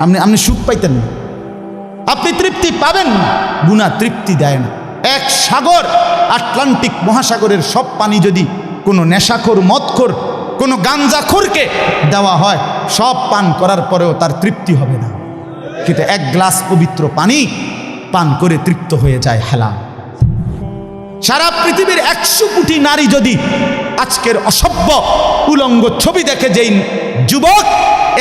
আপনি সুখ পাইতেন না, আপনি তৃপ্তি পাবেন না। গুনাহ তৃপ্তি দেয় না। এক সাগর, আটলান্টিক মহাসাগরের সব পানি যদি কোনো নেশাখোর, মদখোর, কোনো গাঞ্জাখোরকে দেওয়া হয়, সব পান করার পরেও তার তৃপ্তি হবে না। কিন্তু এক গ্লাস পবিত্র পানি পান করে তৃপ্ত হয়ে যায় হালাল। সারা পৃথিবীর 100 কোটি নারী যদি আজকের অসভ্য উলঙ্গ ছবি দেখে, যেই যুবক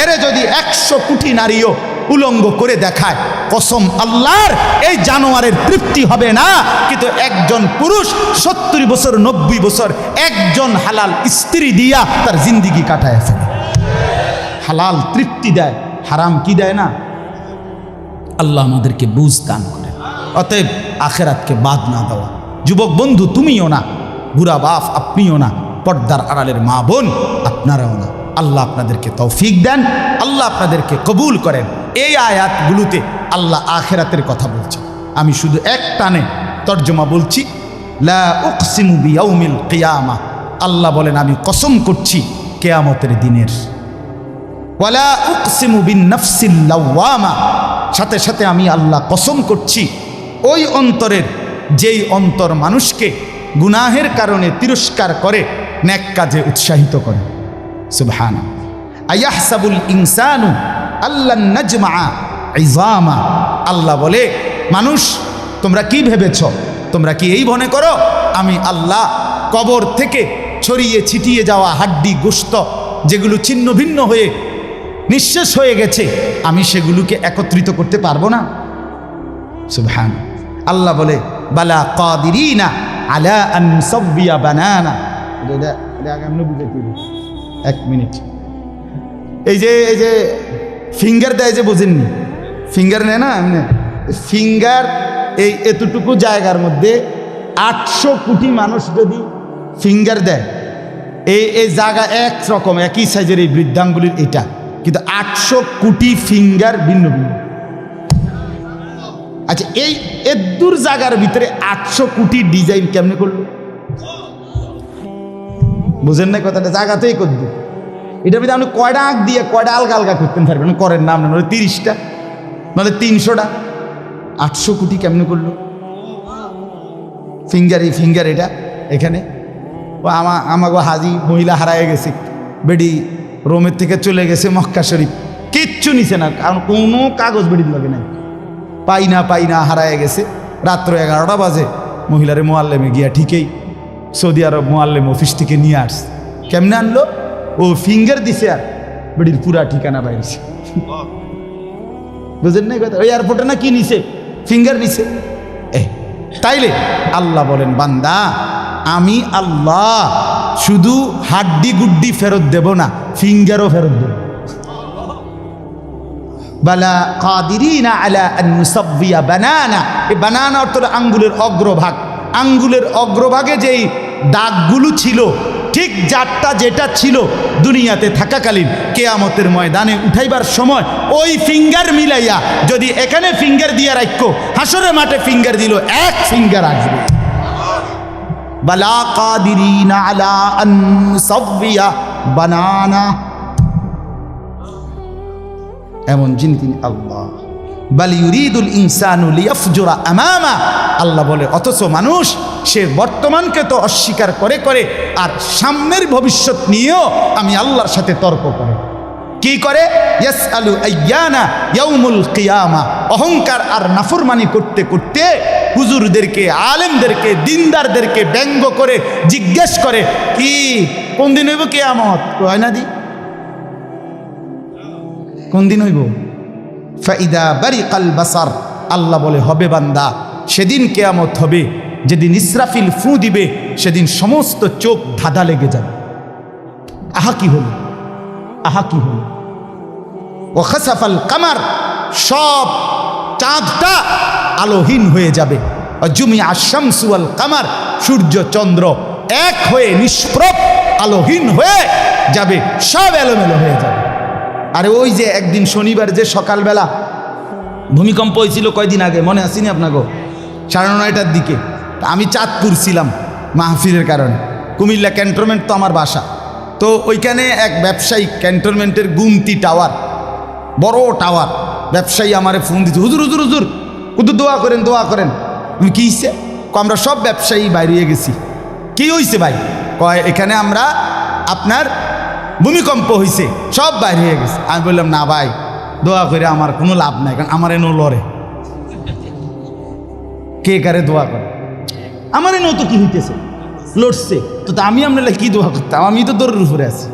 এরে যদি 100 কোটি নারীও উলঙ্গ করে দেখায়, কসম আল্লাহর, এই জানোয়ারের তৃপ্তি হবে না। কিন্তু একজন পুরুষ 70 বছর 90 বছর একজন হালাল স্ত্রী দিয়া তার জিন্দিগি কাটায় ফেলে। হালাল তৃপ্তি দেয়, হারাম কি দেয় না। আল্লাহ আমাদেরকে বুঝ দান করে। অতএব আখেরাতকে বাদ না দেওয়া। যুবক বন্ধু তুমিও না, বুড়া বাপ আপনিও না, পর্দার আড়ালের মা বোন আপনারাও না। আল্লাহ আপনাদেরকে তৌফিক দেন, আল্লাহ আপনাদেরকে কবুল করেন। এই আয়াতগুলোতে আল্লাহ আখেরাতের কথা বলছে। আমি শুধু এক টানে তর্জমা বলছি। লা উকসিমু বিয়াউমিল কিয়ামা, আল্লাহ বলেন আমি কসম করছি কিয়ামতের দিনের। ওয়ালা উকসিমু বিন নাফসিল লাওয়ামা, সাথে সাথে আমি আল্লাহ কসম করছি ওই অন্তরের, যেই অন্তর মানুষকে গুনাহের কারণে তিরস্কার করে, নেক কাজে উৎসাহিত করে। সুবহান। আয়াহসাবুল ইনসানু আল্লান নাজমা ইজামা, আল্লাহ বলে মানুষ তোমরা কি ভেবেছ, তোমরা কি এই মনে করো আমি আল্লাহ কবর থেকে ছড়িয়ে ছিটিয়ে যাওয়া হাড্ডি গোশত যেগুলো ছিন্ন ভিন্ন হয়ে নিঃশেষ হয়ে গেছে, আমি সেগুলোকে একত্রিত করতে পারবো না? সুবহান। আল্লাহ বলে বালা কাদিরিনা আলা আন নুসাব্বিয়া বানানা। এক মিনিট, এই যে ফিঙ্গার দেয় যে, বোঝেননি? ফিঙ্গার নেয় না এমনি ফিঙ্গার, এই এতটুকু জায়গার মধ্যে 800 কোটি মানুষ যদি ফিঙ্গার দেয়, এই জায়গা একরকম একই সাইজের এই বৃদ্ধাঙ্গুলির এটা, কিন্তু 800 কোটি ফিঙ্গার ভিন্ন ভিন্ন। আচ্ছা, এই এদুর জায়গার ভিতরে 800 কোটি ডিজাইন কেমনে করলো? বুঝেন না কথাটা? জায়গাতেই করবে। এটার ভিতরে আপনি কয়টা আঁক দিয়ে কয়টা আলগা আলগা করতেন পারবেন? করেন না আপনার 30টা, নাহলে 300টা। 800 কোটি কেমনে করলো? ফিঙ্গার, এই ফিঙ্গার এটা এখানে। ও আমাকে হাজি মহিলা হারায় গেছে, বেডি রোমের থেকে চলে গেছে মক্কা শরীফ, কিচ্ছু নিছে না, কারণ কোনো কাগজ বেডির লাগে নাই। পাই না হারায় গেছে। রাত্র 11টা বাজে মহিলারে মোয়াল্লেমে গিয়া ঠিকই সৌদি আরব মোয়াল্লেম অফিস থেকে নিয়ে আসছে। কেমনে আনলো? ও ফিঙ্গার দিছে আর বেডির পুরা ঠিকানা বাইরেছে। বুঝেন না কথা? ওই এয়ারপোর্টে না কি নিছে? ফিঙ্গার নিছে। তাইলে আল্লাহ বলেন বান্দা, আমি আল্লাহ শুধু হাড্ডি গুড্ডি ফেরত দেব না, ফিঙ্গারও ফেরত দেব। বালা কাদিরিনা আলা আন নুসাব্বিয়া বানানা। এই বানানা অর্থ আঙ্গুলের অগ্রভাগ। আঙ্গুলের অগ্রভাগে যেই দাগগুলো ছিল, ঠিক যারটা যেটা ছিল দুনিয়াতে থাকাকালীন, কেয়ামতের ময়দানে উঠাইবার সময় ওই ফিঙ্গার মিলাইয়া যদি এখানে ফিঙ্গার দিয়া রাখো, হাসরের মাঠে ফিঙ্গার দিল, এক ফিঙ্গার আসবে। বালা কাদিরিনা আলা আন নুসাব্বিয়া বানানা, এমন যিনি তিনি আল্লাহ। বাল ইউরিদুল ইনসানু লিয়াফজুরা আমামা, আল্লাহ বলে অথচ মানুষ সে বর্তমানকে তো অস্বীকার করে করে আর সামনের ভবিষ্যৎ নিয়েও আমি আল্লাহর সাথে তর্ক করে। কি করে? ইয়াসআলু আইয়ানা ইয়াউমুল কিয়ামা। অহংকার আর নাফরমানি করতে করতে হুজুরদেরকে, আলেমদেরকে, দিনদারদেরকে ব্যঙ্গ করে জিজ্ঞেস করে, কি কোন দিন হইব কিয়ামত? হয় না দি, কোন দিন হইব? ফাইদা বারিকাল বাসার, আল্লাহ বলে হবে বান্দা, সেদিন কিয়ামত হবে যেদিন ইসরাফিল ফু দিবে, সেদিন সমস্ত চোখ ধাঁধা লেগে যাবে। আহা কি হলো, আহা কি হলো। ও খাসাফাল কামার, সব চাঁদটা আলোহীন হয়ে যাবে। জুমিয়া শামসু ওয়াল কামার, সূর্য চন্দ্র এক হয়ে নিষ্প্রভ আলোহীন হয়ে যাবে, সব এলোমেলো হয়ে যাবে। আরে ওই যে একদিন শনিবার যে সকালবেলা ভূমিকম্প হয়েছিল কয়দিন আগে, মনে আসেনি আপনাকে? 9:30টার দিকে আমি চাঁদপুর ছিলাম মাহফিলের কারণে। কুমিল্লা ক্যান্টনমেন্ট তো আমার বাসা, তো ওইখানে এক ব্যবসায়িক ক্যান্টনমেন্টের গুমতি টাওয়ার, বড় টাওয়ার। ব্যবসায়ী আমারে ফোন দিচ্ছে, হুজুর হুজুর হুজুর কুদু দোয়া করেন দোয়া করেন। কি হয়েছে? আমরা সব ব্যবসায়ী বাইরে গেছি। কি হয়েছে ভাই? কয় এখানে আমরা আপনার ভূমিকম্প হয়েছে, সব বাইরে হয়ে গেছে। আমি বললাম না ভাই, দোয়া করে আমার কোনো লাভ নাই, কারণ আমার এনো লড়ে। কে কারে দোয়া করে? আমার এনো তো কি হইতেছে, লড়ছে তো, আমি আপনার কি দোয়া করতাম? আমি তো দৌড়ের উপরে আছি।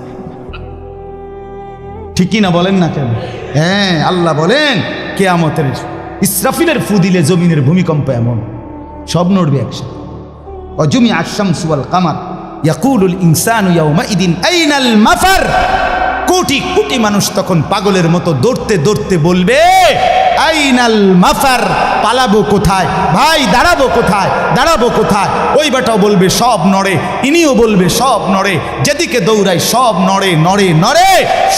ঠিকই না বলেন না কেন? হ্যাঁ, আল্লাহ বলেন কিয়ামতের ইসরাফিলের ফু দিলে জমিনের ভূমিকম্প এমন সব নড়বে একসাথে। অজুমি আশ-শামসু ওয়াল কামার ইয়াকুলুল ইনসানু ইয়াউমাইদিন আইনাল মাফার। কোটি কোটি মানুষ তখন পাগলের মতো দৌড়তে দৌড়তে বলবে আইনাল মাফার, পালাবো কোথায় ভাই, দাঁড়াবো কোথায়, দাঁড়াবো কোথায়? ওই বেটাও বলবে সব নড়ে, ইনিও বলবে সব নড়ে, যেদিকে দৌড়াই সব নড়ে নড়ে নড়ে,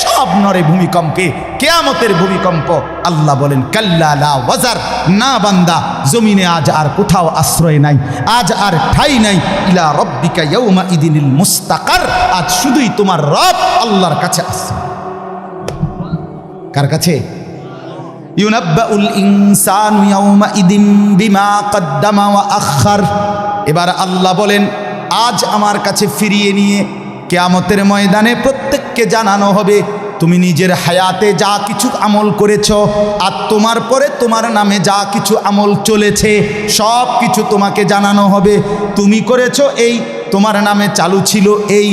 সব নড়ে ভূমিকম্পে, কিয়ামতের ভূমিকম্প। আল্লাহ বলেন কাল্লা লা ওয়াজার, না বান্দা, জমিনে আজ আর কোথাও আশ্রয় নাই, আজ আর ঠাই নাই। ইলা রব্বিকা ইয়াউমা ইদিনিল মুস্তাকার, আজ শুধুই তোমার রব আল্লাহর কাছে আশ্রয়। কার কাছে? ইউনাব্বাউল ইনসানু ইয়াউমা ইদিন বিমা কদ্দামা ওয়া আখার। এবার আল্লাহ বলেন আজ আমার কাছে ফিরিয়ে নিয়ে কিয়ামতের ময়দানে প্রত্যেককে জানানো হবে তুমি নিজের হায়াতে যা কিছু আমল করেছ, আর তোমার পরে তোমার নামে যা কিছু আমল চলেছে সব কিছু তোমাকে জানানো হবে। তুমি করেছো এই, তোমার নামে চালু ছিল এই।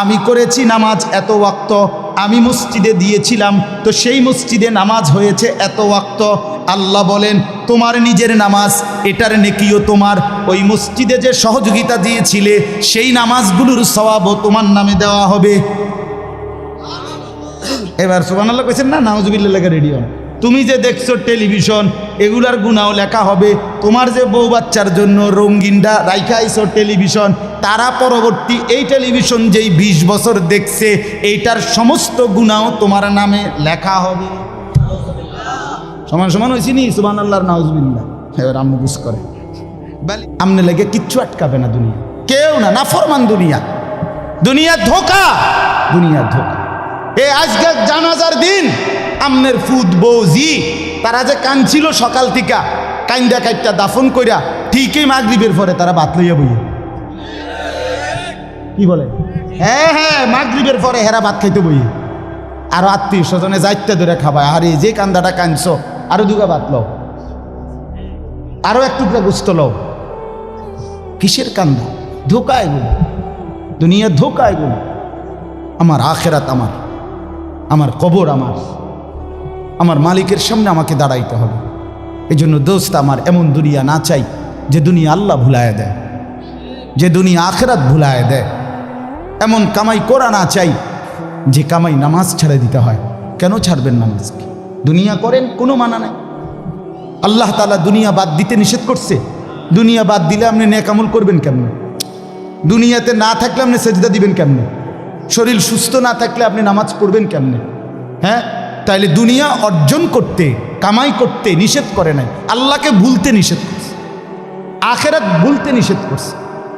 আমি করেছি নামাজ এত ওয়াক্ত, আমি মসজিদে দিয়েছিলাম তো সেই মসজিদে নামাজ হয়েছে এত ওয়াক্ত। আল্লাহ বলেন তোমার নিজের নামাজ, এটার নেকিও তোমার, ওই মসজিদে যে সহযোগিতা দিয়েছিলে সেই নামাজগুলোর সওয়াবও তোমার নামে দেওয়া হবে। এবার সুবহানাল্লাহ কইছেন না? নাউজুবিল্লাহ লেখা রেডি হন। তুমি যে দেখছো টেলিভিশন, এগুলার গুনাও লেখা হবে। তোমার যে বউ বাচ্চার জন্য রঙিনটা রাইখা আইছো টেলিভিশন, তারা পরবর্তী এই টেলিভিশন যেই 20 বছর দেখছে এইটার সমস্ত গুনাও তোমার নামে লেখা হবে। সমান সমান হয়েছি নি? সুবহানাল্লাহ নাউজুবিল্লাহ। এবার আম্মু বুঝ করে আমনে লেগে কিচ্ছু আটকাবে না দুনিয়া, কেউ না, নাফরমান দুনিয়া, দুনিয়া ধোকা, দুনিয়া ধোকা। এ আজকে জানাজার দিন আমনের ফুদ বৌজি তারা যে কাঁদছিল সকাল থেকে, কাইন্দা কাইটটা দাফন কইরা ঠিকই মাগরিবের পরে তারা ভাত লইয়া বইয়ে। কি বলে? হ্যাঁ হ্যাঁ, মাগরিবের পরে হেরা ভাত খাইতে বইয়ে। আরো আত্মীয় স্বজনে যাইতে ধরে খাবায়, আরে যে কান্দাটা কাঁদছ আরো দুগা ভাত লও, আরো এক টুকরা গোস্ত লও। কিসের কান্দা? ধোকা এগুলো, দুনিয়া ধোকা এগুলো। আমার আখেরাত আমার, আমার কবর আমার, আমার মালিকের সামনে আমাকে দাঁড়াইতে হবে। এই জন্য দোস্ত আমার এমন দুনিয়া না চাই যে দুনিয়া আল্লাহ ভুলায় দেয়, যে দুনিয়া আখেরাত ভুলায় দেয়। এমন কামাই করা না চাই যে কামাই নামাজ ছেড়ে দিতে হয়। কেন ছাড়বেন নামাজকে? দুনিয়া করেন, কোনো মানা নাই। আল্লাহ তাআলা দুনিয়া বাদ দিতে নিষেধ করছে। দুনিয়া বাদ দিলে আপনি নেক আমল করবেন কেমনে? দুনিয়াতে না থাকলে আপনি সেজদা দিবেন কেমনে? শরীর সুস্থ না থাকলে আপনি নামাজ পড়বেন কেমনে? হ্যাঁ, তাইলে দুনিয়া অর্জন করতে, কামাই করতে নিষেধ করে নাই, আল্লাহকে ভুলতে নিষেধ করছে, আখেরাত ভুলতে নিষেধ করছে,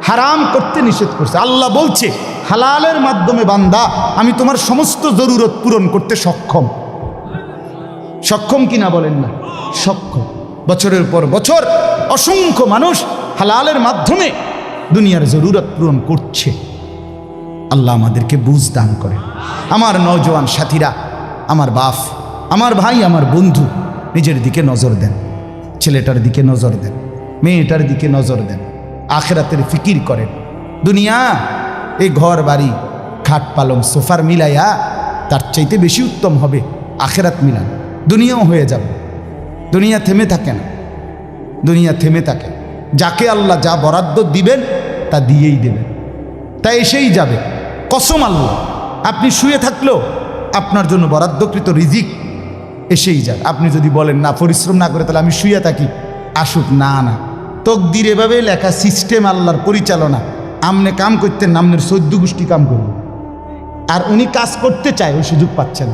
হারাম করতে নিষেধ করছে। আল্লাহ বলছে হালালের মাধ্যমে বান্দা আমি তোমার সমস্ত জরুরত পূরণ করতে সক্ষম। সক্ষম কিনা বলেন না? সক্ষম। বছরের পর বছর অসংখ্য মানুষ হালালের মাধ্যমে দুনিয়ার জরুরত পূরণ করছে। আল্লাহ আমাদেরকে বুঝ দান করে। আমার নওজোয়ান সাথীরা, আমার বাপ, আমার ভাই, আমার বন্ধু, নিজের দিকে নজর দেন, ছেলেটার দিকে নজর দেন, মেয়েটার দিকে নজর দেন, আখেরাতের ফিকির করেন। দুনিয়া এই ঘর বাড়ি খাট পালং সোফার মিলাইয়া তার চাইতে বেশি উত্তম হবে আখেরাত মিলান। দুনিয়াও হয়ে যাবে, দুনিয়া থেমে থাকে না, দুনিয়া থেমে থাকে। যাকে আল্লাহ যা বরাদ্দ দিবেন তা দিয়েই দেবেন, তা এসেই যাবে। কসম আল্লাহ, আপনি শুয়ে থাকলেও আপনার জন্য বরাদ্দকৃত রিজিক এসেই যায়। আপনি যদি বলেন না পরিশ্রম না করে তাহলে আমি শুয়ে থাকি, আসুক। না না, তকদির এভাবে লেখা, সিস্টেম আল্লাহর পরিচালনা। আমনে কাম করতেন, আমনের 14 গোষ্ঠী কাম করুন। আর উনি কাজ করতে চায়, ওই সুযোগ পাচ্ছেন।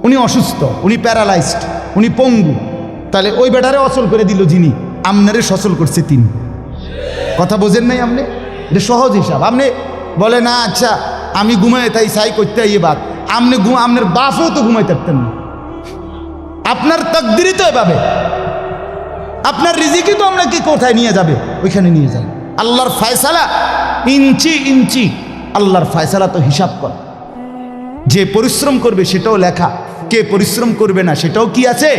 উনি অসুস্থ, উনি প্যারালাইজড, উনি পঙ্গু, তাহলে ওই বেটারে অচল করে দিল যিনি, আমনারে সচল করছে তিনি। কথা বোঝেন নাই আপনি? এটা সহজ হিসাব। আপনি বলে না আচ্ছা আমি ঘুমাই তাই সাই করতে ইয়ে বাদ, আপনি আপনার বাপও তো ঘুমাই থাকতেন না, আপনার তাকদীরই তো এভাবে, আপনার রিজিকই তো আপনাকে কোথায় নিয়ে যাবে, ওইখানে নিয়ে যাবে। আল্লাহর ফয়সালা ইঞ্চি ইঞ্চি, আল্লাহর ফয়সালা তো হিসাব কর। যে পরিশ্রম করবে সেটাও লেখা, কে পরিশ্রম করবে না সেটাও কি আছে,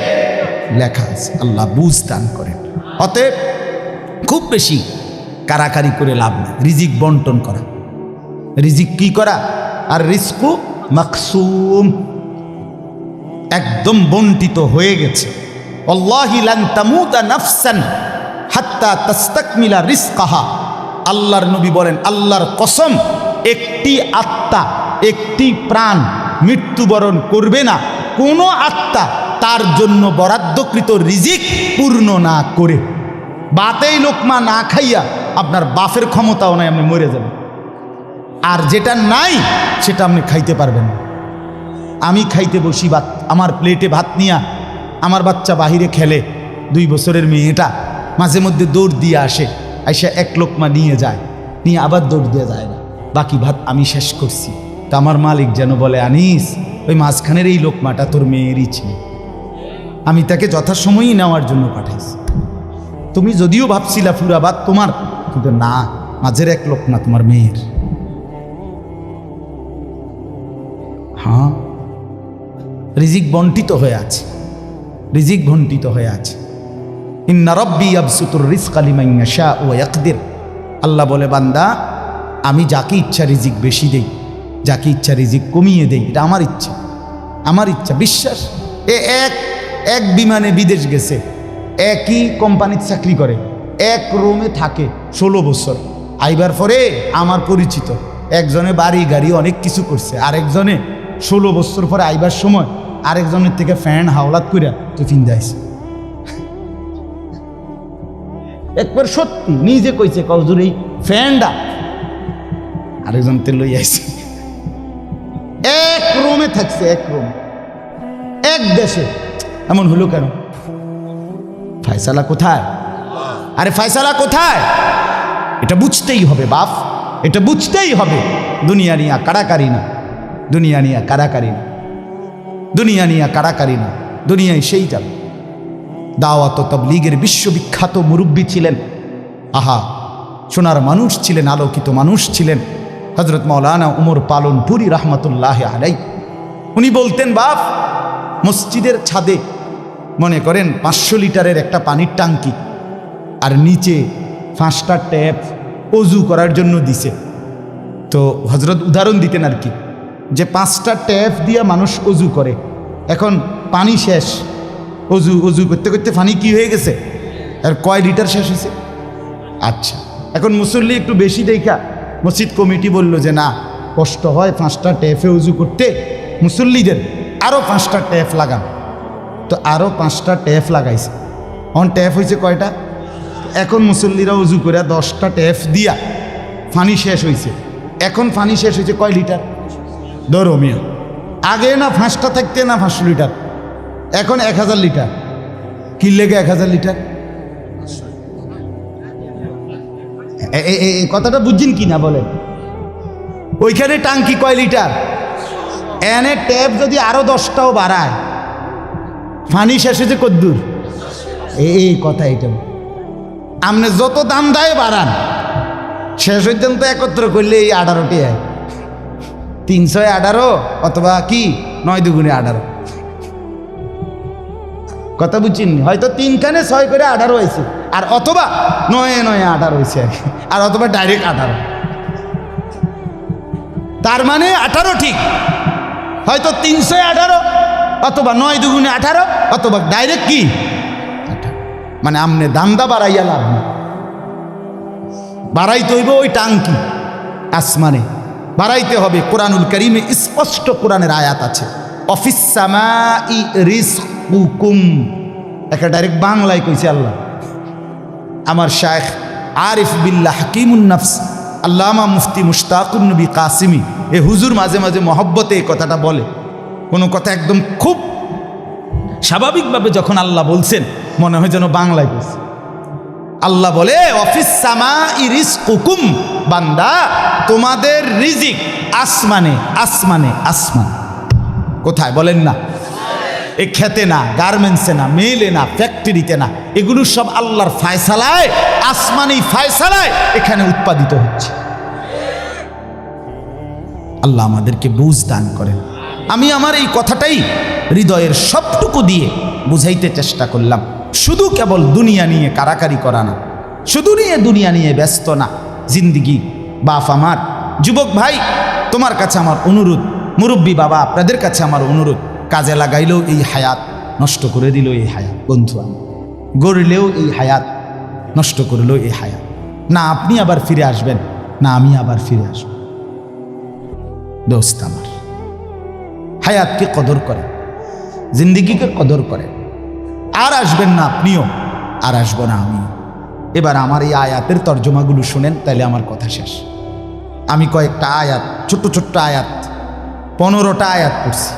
লেখা আছে। আল্লাহ বুঝ দান করেন। অতএব খুব বেশি কারাকারি করে লাভ নেই, রিজিক বন্টন করা, রিজিক কি করা, আর রিজকু মাকসুম, একদম বন্টিত হয়ে গেছে। আল্লাহি লান তামুতা নাফসান হাত্তা তাস্তাকমিলা রিজকাহা, আল্লাহর নবী বলেন, আল্লাহর কসম, একটি আত্মা, একটি প্রাণ মৃত্যুবরণ করবে না কোনো আত্মা তার জন্য বরাদ্দকৃত রিজিক পূর্ণ না করে। বাতেই লোকমা না খাইয়া আপনার বাফের ক্ষমতাও নাই, আপনি মরে যাবেন। আর যেটা নাই সেটা আপনি খাইতে পারবেন না। আমি খাইতে বসি ভাত, আমার প্লেটে ভাত নিয়া, আমার বাচ্চা বাহিরে খেলে, 2 বছরের মেয়েটা মাঝে মধ্যে দৌড় দিয়ে আসে, আইসা এক লোকমা নিয়ে যায়, নিয়ে আবার দৌড় দিয়ে যায় না, বাকি ভাত আমি শেষ করছি। তা আমার মালিক যেন বলে, আনিস, ওই মাঝখানের এই লোকমাটা তোর মেয়েরই ছিল, আমি তাকে যথাসময়ই নেওয়ার জন্য পাঠাইছি। তুমি যদিও ভাবছিলা পুরা ভাত তোমার, কিন্তু না, মাঝের এক লোকমা তোমার মেয়ের। হ্যাঁ, রিজিক বন্টিত হয়ে আছে, রিজিক বন্টিত হয়ে আছে। ইন্না রাব্বি ইয়াবসুতুর রিজকা লিমান ইয়াশা ওয়া ইয়াকদির, আল্লাহ বলে, বান্দা, আমি যাকে ইচ্ছা রিজিক বেশি দেই, যাকে ইচ্ছা রিজিক কমিয়ে দেই, এটা আমার ইচ্ছা, আমার ইচ্ছা। বিশ্বাস, এক বিমানে বিদেশ গেছে, একই কোম্পানির চাকরি করে, এক রুমে থাকে 16 বছর, আইবার পরে আমার পরিচিত একজনে বাড়ি গাড়ি অনেক কিছু করছে, আরেকজনে 16 বছর পরে আইবার সময় আরেকজনের থেকে ফ্যান হাওলাত করিয়া তো ফিন্দাইছে। একবার সত্যি নিজে কইছে, কজুর এই ফ্যানটা আরেকজন তে লই আইছে, এক রুমে থাকছে, এক রুম, এক দেশে। এমন হলো কেন? ফয়সালা কোথায়? আরে ফয়সালা কোথায়? এটা বুঝতেই হবে বাপ, এটা বুঝতেই হবে। দুনিয়া নিয়া কারাকারি না, দুনিয়া নিয়া কারাকারি না, দুনিয়া নিয়া কারাকারি না, দুনিয়ায় সেই যাবে। দাওয়াত ও তাবলীগের বিশ্ববিখ্যাত মুরব্বী ছিলেন, আহা, সোনার মানুষ ছিলেন, আলোকিত মানুষ ছিলেন হযরত মাওলানা উমর পালনপুরি রহমতুল্লাহ আলাই। উনি বলতেন, বাপ, মসজিদের ছাদে মনে করেন 500 লিটারের একটা পানির ট্যাঙ্কি, আর নিচে 5টা ট্যাপ অজু করার জন্য দিছে। তো হযরত উদাহরণ দিতেন আর কি, যে 5টা ট্যাপ দিয়ে মানুষ অজু করে, এখন পানি শেষ, অজু অজু করতে করতে পানি কি হয়ে গেছে, আর কয় লিটার শেষ হয়েছে। আচ্ছা, এখন মুসল্লি একটু বেশি দেখা মসজিদ কমিটি বলল যে না, কষ্ট হয় 5টা ট্যাপে উজু করতে, মুসল্লিদের আরও 5টা ট্যাপ লাগান। তো আরও 5টা ট্যাপ লাগাইছে। এখন ট্যাপ হয়েছে কয়টা? এখন মুসল্লিরা উজু করে 10টা ট্যাপ দিয়া পানি শেষ হয়েছে। এখন পানি শেষ হয়েছে কয় লিটার? ধরো মিয়া, আগে না 5টা থাকতে না 500 লিটার, এখন 1000 লিটার। কি লেগে 1000 লিটার? এই কথাটা বুঝছেন কি না বলেন? ওইখানে টাঙ্কি কয় লিটার, এনে ট্যাপ যদি আরো 10টাও বাড়ায়, পানি শেষ হয়েছে কদ্দুর? এই কথা, এটা আপনি যত দাম দেয় বাড়ান, শেষ হইতেন তো একত্র করলে এই 18টি হয়, 318 অথবা কি 9 দুগুণে 18। কথা বুঝছেন? হয়তো 3খানে 6 করে 18 হয়েছে, আর অথবা 9 9 18 হয়েছে আর কি, আর অথবা ডাইরেক্ট 18। তার মানে 18 ঠিক, হয়তো 318 অথবা 9 দুগুণে 18 অথবা ডাইরেক্ট কি 18। মানে আমনে দামদা বাড়াইয়া লাভ না, বাড়াইতে হইব ওই টাঙ্কি আসমানে বাড়াইতে হবে। কোরআনুল কারীমে স্পষ্ট কোরআনের আয়াত আছে, অফিস সামাই রিজকুকুম, একটা ডাইরেক্ট বাংলায় কইছে আল্লাহ। আমার শায়েখ আরিফ বিল্লাহ হাকিমুন নফস আল্লামা মুফতি মুশতাকুন নবী কাসিমি, এ হুজুর মাঝে মাঝে মহব্বতে এই কথাটা বলে। কোনো কথা একদম খুব স্বাভাবিকভাবে যখন আল্লাহ বলছেন, মনে হয় যেন বাংলায় বলছে। আল্লাহ বলে, অফিস সামাই রিজকুকুম, বান্দা তোমাদের রিজিক আসমানে আসমানে আসমান। কোথায় বলেন না? এ খেতে না, গার্মেন্টসে না, মেলে না, ফ্যাক্টরিতে না, এগুলো সব আল্লাহর ফায়সালায়, আসমানি ফায়সালায় এখানে উৎপাদিত হচ্ছে। আল্লাহ আমাদেরকে বুঝ দান করেন। আমি আমার এই কথাটাই হৃদয়ের সবটুকু দিয়ে বুঝাইতে চেষ্টা করলাম। শুধু কেবল দুনিয়া নিয়ে কারাকারি করা না, শুধু দুনিয়া নিয়ে ব্যস্ত না। জিন্দিগি বাপ আমার, যুবক ভাই তোমার কাছে আমার অনুরোধ, মুরব্বী বাবা আপনাদের কাছে আমার অনুরোধ, কাজে লাগাইলেও এই হায়াত, নষ্ট করে দিল এই হায়াত। বন্ধু আমি গড়লেও এই হায়াত, নষ্ট করলেও এই হায়াত। না আপনি আবার ফিরে আসবেন, না আমি আবার ফিরে আসব। দোস্ত আমার, হায়াতকে কদর করে, জিন্দিগিকে কদর করে। আর আসবেন না আপনিও, আর আসবো না আমিও। এবার আমার এই আয়াতের তর্জমাগুলো শুনেন, তাহলে আমার কথা শেষ। আমি কয়েকটা আয়াত, ছোট্ট ছোট্ট আয়াত, 15টা আয়াত পড়ছি।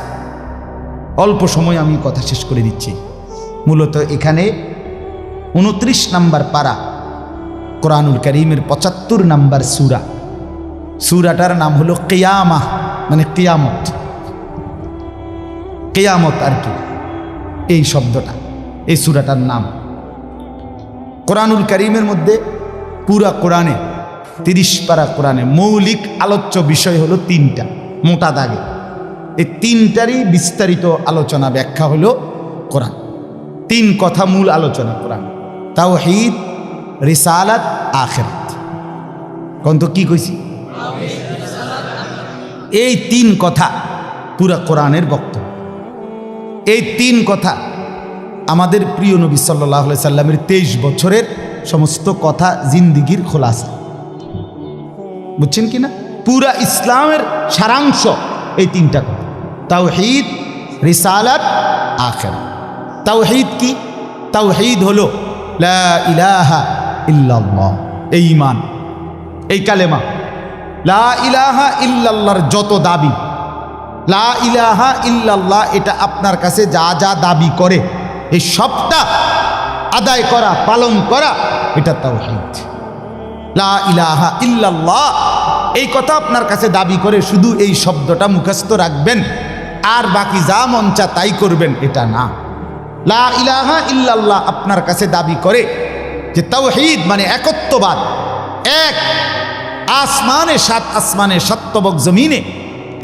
অল্প সময় আমি কথা শেষ করে দিচ্ছি। মূলত এখানে 29 নম্বর পারা, কোরআনুল কারীমের 75 নম্বর সূরা। সূরাটার নাম হলো কিয়ামাহ, মানে কিয়ামত। কিয়ামত আর কি, এই শব্দটা, এই সূরাটার নাম। কোরআনুল কারীমের মধ্যে পুরা কোরআনে 30 পারা কোরআনে মৌলিক আলোচ্য বিষয় হলো 3টা, মোটা দাগে। এই 3টারই বিস্তারিত আলোচনা, ব্যাখ্যা হলো কোরআন। 3 কথা মূল আলোচনা কোরআন: তাওহীদ, রিসালাত, আখিরাত। কোন তো কি কইছি? এই 3 কথা পুরা কোরআনের বক্তব্য। এই 3 কথা আমাদের প্রিয় নবী সাল্লাল্লাহু আলাইহি সাল্লামের 23 বছরের সমস্ত কথা, জিন্দিগির খোলাসা। বুঝছেন কি না? পুরা ইসলামের সারাংশ এই 3টা কথা: তাওহীদ, রিসালাত, আখিরাত। তাওহীদ কি? তাওহীদ হলো লা ইলাহা ইল্লাল্লাহ, এই ঈমান, এই কালেমা। লা ইলাহা ইল্লাল্লাহর যত দাবি, লা ইলাহা ইল্লাল্লাহ এটা আপনার কাছে যা যা দাবি করে, এই সবটা আদায় করা, পালন করা, এটা তাওহীদ। লা ইলাহা ইল্লাল্লাহ এই কথা আপনার কাছে দাবি করে শুধু এই শব্দটা মুখস্থ রাখবেন আর বাকি যা মন চা তাই করবেন, এটা না। লা ইলাহা ইল্লাল্লাহ আপনার কাছে দাবি করে যে তাওহীদ মানে একত্ববাদ। এক আসমানে, 7 আসমানে, 7 তবক জমিনে,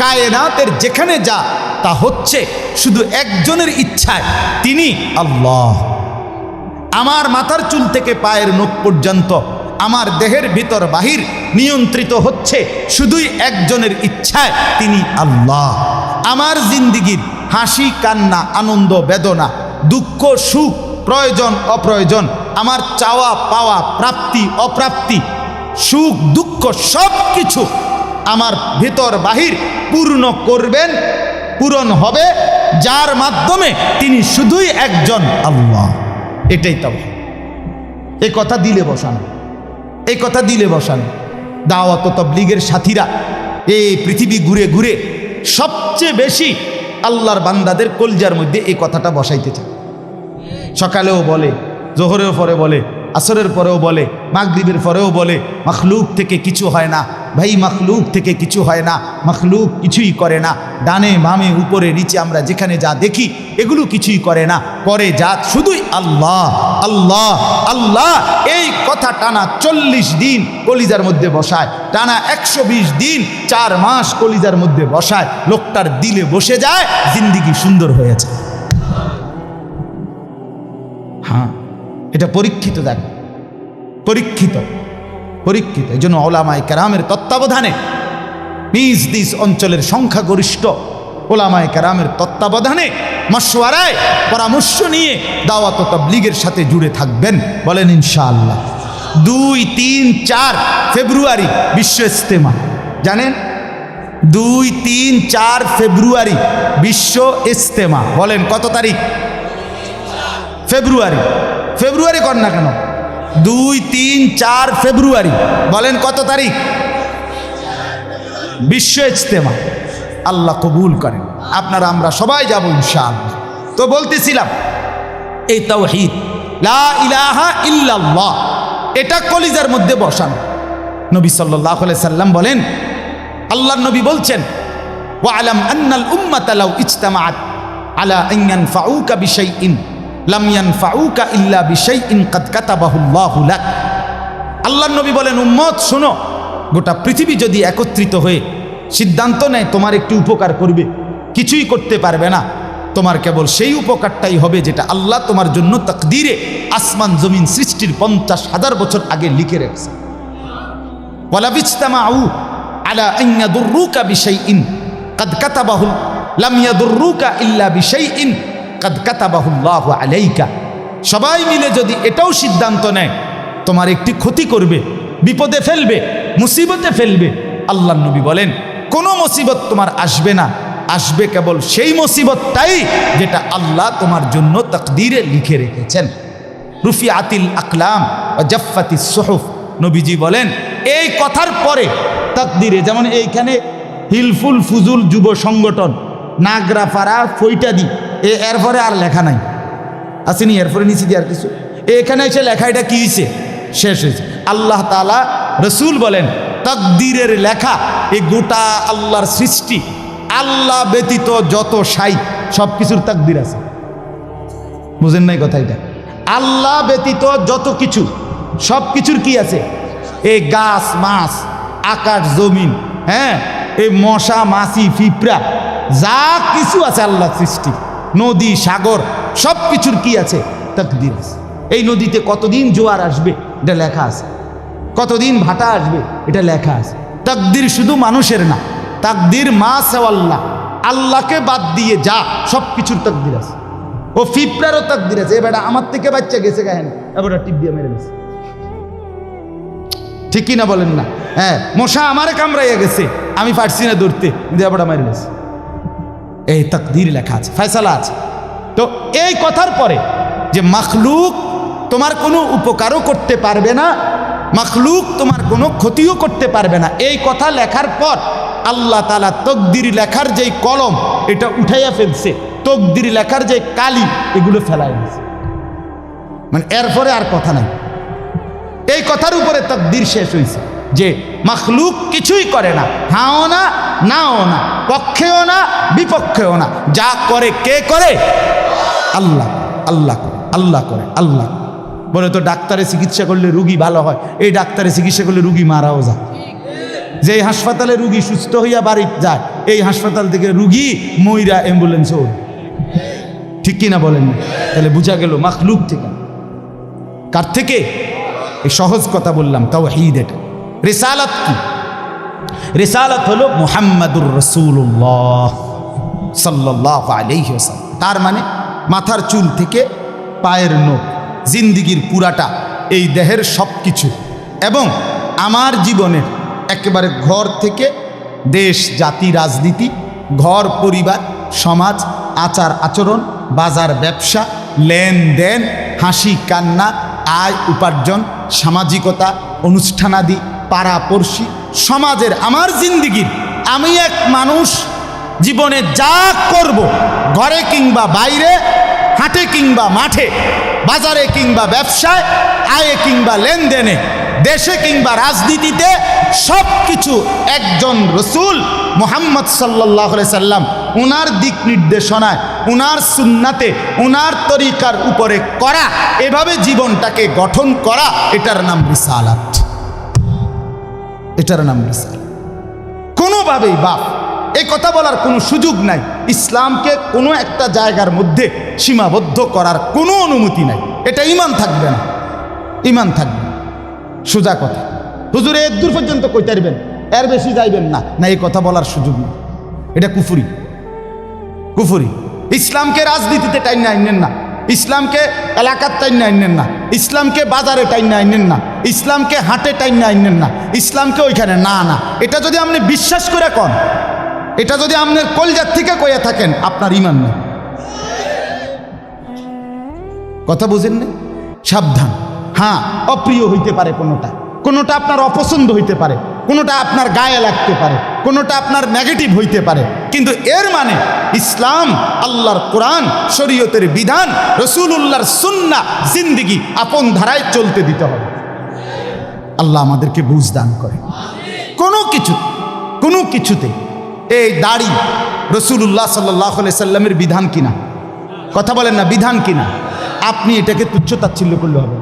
কায়নাতের যেখানে যা তা হচ্ছে শুধু একজনের ইচ্ছায়, তিনি আল্লাহ। আমার মাথার চুল থেকে পায়ের নখ পর্যন্ত, আমার দেহের ভিতর বাহির নিয়ন্ত্রিত হচ্ছে শুধুই একজনের ইচ্ছায়, তিনি আল্লাহ। আমার জিন্দিগির হাসি কান্না, আনন্দ বেদনা, দুঃখ সুখ, প্রয়োজন অপ্রয়োজন, আমার চাওয়া পাওয়া, প্রাপ্তি অপ্রাপ্তি, সুখ দুঃখ সব কিছু আমার ভিতর বাহির পূর্ণ করবেন, পূরণ হবে যার মাধ্যমে, তিনি শুধুই একজন আল্লাহ। এটাই তাওহীদ। এই কথা দিলে বসানো, এই কথা দিলে বসানো। দাওয়াত ও তাবলীগের সাথীরা এই পৃথিবী ঘুরে ঘুরে সবচেয়ে বেশি আল্লাহর বান্দাদের কলজার মধ্যে এই কথাটা বসাইতে চায়। সকালেও বলে, জোহরের পরে বলে, আসরের পরেও বলে, মাগরিবের পরেও বলে, মখলুক থেকে কিছু হয় না ভাই, মখলুক থেকে কিছু হয় না, মখলুক কিছুই করে না। ডানে বামে উপরে নিচে আমরা যেখানে যা দেখি এগুলো কিছুই করে না, করে যা শুধুই আল্লাহ আল্লাহ আল্লাহ। এই কথা টানা 40 দিন কলিজার মধ্যে বসায়, টানা 120 দিন 4 মাস কলিজার মধ্যে বসায়, লোকটার দিলে বসে যায়, জিন্দিগি সুন্দর হয়েছে। হ্যাঁ, এটা পরীক্ষিত, দেখ পরীক্ষিত পরীক্ষিত। এই জন্য ওলামায়ে কেরামের তত্ত্বাবধানে, নিজ নিজ অঞ্চলের সংখ্যাগরিষ্ঠ ওলামায়ে কেরামের তত্ত্বাবধানে, মশওয়ারায়, পরামর্শ নিয়ে দাওয়াত ও তাবলীগের সাথে জুড়ে থাকবেন। বলেন ইনশাআল্লাহ। 2, 3, 4 ফেব্রুয়ারি বিশ্ব ইজতেমা, জানেন? 2, 3, 4 ফেব্রুয়ারি বিশ্ব ইজতেমা। বলেন কত তারিখ? ফেব্রুয়ারি। ফেব্রুয়ারি কর না কেন? 2, 3, 4 ফেব্রুয়ারি। বলেন কত তারিখ? বিশ্ব ইজতেমা। আল্লাহ কবুল করেন। আপনারা আমরা সবাই যাব ইনশাআল্লাহ। তো বলতেছিলাম, এই তাওহীদ লা ইলাহা ইল্লাল্লাহ এটা কলিজার মধ্যে বসানো। নবী সাল্লাল্লাহু আলাইহি সাল্লাম বলেন, আল্লাহর নবী বলছেন, ওয়া'লাম আন্নাল উম্মাতা লাউ ইজতামাআত আলা আন ইয়ানফাউকা বিশাইইন লাম ইয়ানফাউকা ইল্লা বিশাইইন কাদ কাতাবাহুল্লাহু লাক। আল্লাহর নবী বলেন, উম্মত শোনো, গোটা পৃথিবী যদি একত্রিত হয়ে সিদ্ধান্ত নেয় তোমার একটু উপকার করবে, কিছুই করতে পারবে না। তোমার কেবল সেই উপকারটাই হবে যেটা আল্লাহ তোমার জন্য তাকদীরে আসমান জমিন সৃষ্টির 50,000 বছর আগে লিখে রেখেছে। ওয়ালা বিজতামাউ আলা আন ইয়াদুররুকা বিশাইইন কাদ কাতাবাহু লাম ইয়াদুররুকা ইল্লা বিশাইইন কাদ কাতাবাহুল্লাহু আলাইকা। সবাই মিলে যদি এটাও সিদ্ধান্ত নেয় তোমার একটি ক্ষতি করবে, বিপদে ফেলবে, মুসিবতে ফেলবে, আল্লাহর নবী বলেন কোনো মুসিবত তোমার আসবে না, আসবে কেবল সেই মুসিবতটাই যেটা আল্লাহ তোমার জন্য তাকদীরে লিখে রেখেছেন। রুফিআতিল আকলাম ওয়া জাফফাতিস সুহুফ। নবীজি বলেন এই কথার পরে তাকদীরে, যেমন এইখানে হিলফুল ফুজুল যুব সংগঠন নাগরাপাড়া ফইটাদি, এরপরে আর লেখা নাই, আসেনি, এরপরে নিচে দিয়ে আর কিছু, এখানে এসে লেখা এটা কি হয়েছে, শেষ হয়েছে। আল্লাহ তাআলা রসুল বলেন তাকদীরের লেখা এই গোটা আল্লাহর সৃষ্টি, আল্লাহ ব্যতীত যত সাই সব কিছুর তাকদীর আছে। বুঝেন নাই কথা? এটা আল্লাহ ব্যতীত যত কিছু সব কিছুর কি আছে? এই গাছ মাছ, আকাশ জমিন, হ্যাঁ, এই মশা মাছি পিঁপড়া যা কিছু আছে আল্লাহ সৃষ্টি, নদী সাগর সব কিছুর কি আছে? তাকদীর আছে। এই নদীতে কতদিন জোয়ার আসবে এটা লেখা আছে, কতদিন ভাটা আসবে এটা লেখা আছে। তাকদীর শুধু মানুষের না, তাকদীর মা সেওয়াল্লাহ, আল্লাহকে বাদ দিয়ে যা সব কিছুর তাকদীর আছে। ও পিঁপড়ারও তাকদীর আছে। এবার আমার থেকে বাচ্চা গেছে গায়ে, এবার টিপ দিয়ে মেরে গেছে, ঠিক কিনা বলেন না? হ্যাঁ, মশা আমারে কামড়াইয়া গেছে, আমি পারছি না ধরতে, এবার মেরে গেছে। এই তাকদীর লেখা আছে, ফয়সালা আছে। তো এই কথার পরে যে মাখলুক তোমার কোনো উপকারও করতে পারবে না, মাখলুক তোমার কোনো ক্ষতিও করতে পারবে না, এই কথা লেখার পর আল্লাহ তাআলা তাকদীর লেখার যেই কলম এটা উঠাইয়া ফেলছে, তাকদীর লেখার যে কালি এগুলো ফেলাই দিয়েছে, মানে এরপরে আর কথা নাই। এই কথার উপরে তাকদীর শেষ হয়েছে যে মাখলুক কিছুই করে না, হাও না নাও না, পক্ষেও না বিপক্ষেও না, যা করে কে করে? আল্লাহ। আল্লাহ করে, আল্লাহ করে, আল্লাহ। বলে তো ডাক্তারে চিকিৎসা করলে রুগী ভালো হয়, এই ডাক্তারে চিকিৎসা করলে রুগী মারাও যায়। যে হাসপাতালে রুগী সুস্থ হইয়া বাড়ি যায়, এই হাসপাতাল থেকে রুগী মইরা অ্যাম্বুলেন্স ওর, ঠিক কিনা বলেন? তাহলে বুঝা গেল মাখলুক থেকে। কার থেকে? এই সহজ কথা বললাম, তাওহীদ। এটা রিসালাত কি? রিসালাত হলো মুহাম্মাদুর রাসূলুল্লাহ সাল্লাল্লাহু আলাইহি ওয়াসাল্লাম। তার মানে মাথার চুল থেকে পায়ের নখ, জিন্দিগির পুরাটা, এই দেহের সব কিছু, এবং আমার জীবনের একেবারে ঘর থেকে দেশ জাতি রাজনীতি, ঘর পরিবার সমাজ, আচার আচরণ, বাজার ব্যবসা, লেনদেন, হাসি কান্না, আয় উপার্জন, সামাজিকতা, অনুষ্ঠানাদি, পাড়াপড়শি, সমাজের আমার জিন্দিগির, আমি এক মানুষ জীবনে যা করব, ঘরে কিংবা বাইরে, হাটে কিংবা মাঠে, বাজারে কিংবা ব্যবসায়, আয়ে কিংবা লেনদেনে, দেশে কিংবা রাজনীতিতে, সব কিছু একজন রসুল মুহাম্মদ সাল্লাল্লাহু আলাইহি সাল্লাম উনার দিক নির্দেশনায়, উনার সুন্নাতে, উনার তরিকার উপরে করা, এভাবে জীবনটাকে গঠন করা, এটার নাম রিসালাত। এটার নাম রিসালাত। কোনোভাবেই বাপ এই কথা বলার কোনো সুযোগ নাই, ইসলামকে কোনো একটা জায়গার মধ্যে সীমাবদ্ধ করার কোনো অনুমতি নাই। এটা ঈমান থাকবে না, ঈমান থাকবে। সোজা কথা, হুজুর এর দূর পর্যন্ত কইতে পারবেন, এর বেশি যাইবেন না, না, এই কথা বলার সুযোগ নেই। এটা কুফরি, কুফরি। ইসলামকে রাজনীতিতে টাইনে আইনেন না, ইসলামকে এলাকার টাইনে আইনেন না, ইসলামকে বাজারে টাইনে আইনেন না, ইসলামকে হাটে টাইনে আইনেন না, ইসলামকে ওইখানে না, না। এটা যদি আপনি বিশ্বাস করে কন, এটা যদি আপনার কলজার থেকে কইয়া থাকেন, আপনার ঈমান নেই। কথা বুঝেন না? সাবধান। হ্যাঁ, অপ্রিয় হইতে পারে কোনোটা, কোনোটা আপনার অপছন্দ হইতে পারে, কোনোটা আপনার গায়ে লাগতে পারে, কোনোটা আপনার নেগেটিভ হইতে পারে, কিন্তু এর মানে ইসলাম, আল্লাহর কোরআন, শরীয়তের বিধান, রাসূলুল্লাহর সুন্নাহ, জিন্দেগি আপন ধারায় চলতে দিতে হবে। আল্লাহ আমাদেরকে বুঝ দান করে। কোনো কিছুতে এই দাড়ি রাসূলুল্লাহ সাল্লাল্লাহু আলাইহি সাল্লামের বিধান কিনা? কথা বলেন না, বিধান কিনা? আপনি এটাকে তুচ্ছ তাচ্ছিল্য করলে হবে,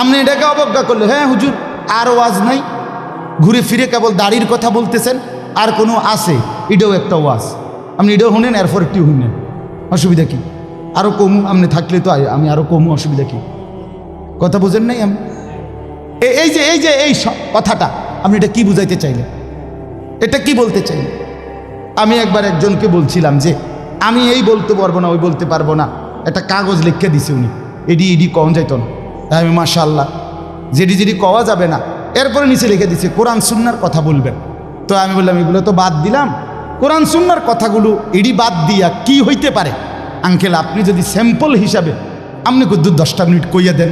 আপনি এটাকে অবজ্ঞা করলে, হ্যাঁ হুজুর আর ওয়াজ নাই, ঘুরে ফিরে কেবল দাড়ির কথা বলতেছেন, আর কোনো আছে, এটাও একটা ওয়াজ, আপনি এটাও শুনেন, এরপর একটিও শুনেন, অসুবিধা কি? আরও কমু, আপনি থাকলে তো আমি আরও কমু, অসুবিধা কি? কথা বুঝেন নাই? আমি এই কথাটা আপনি এটা কি বুঝাইতে চাইলেন? এটা কি বলতে চাইলেন? আমি একবার একজনকে বলছিলাম যে আমি এই বলতে পারবো না, ওই বলতে পারবো না, একটা কাগজ লিখে দিছে উনি, এডি কম যাইত না। আমি মাশাআল্লাহ, যেডি কওয়া যাবে না, এরপরে নিচে লিখে দিছে কোরআন সুন্নাহর কথা বলবেন। তো আমি বললাম এগুলো তো বাদ দিলাম, কোরআন সুন্নাহর কথাগুলো এডি বাদ দিয়া কি হইতে পারে? আঙ্কেল আপনি যদি স্যাম্পল হিসাবে আপনি কিন্তু 10টা মিনিট কইয়া দেন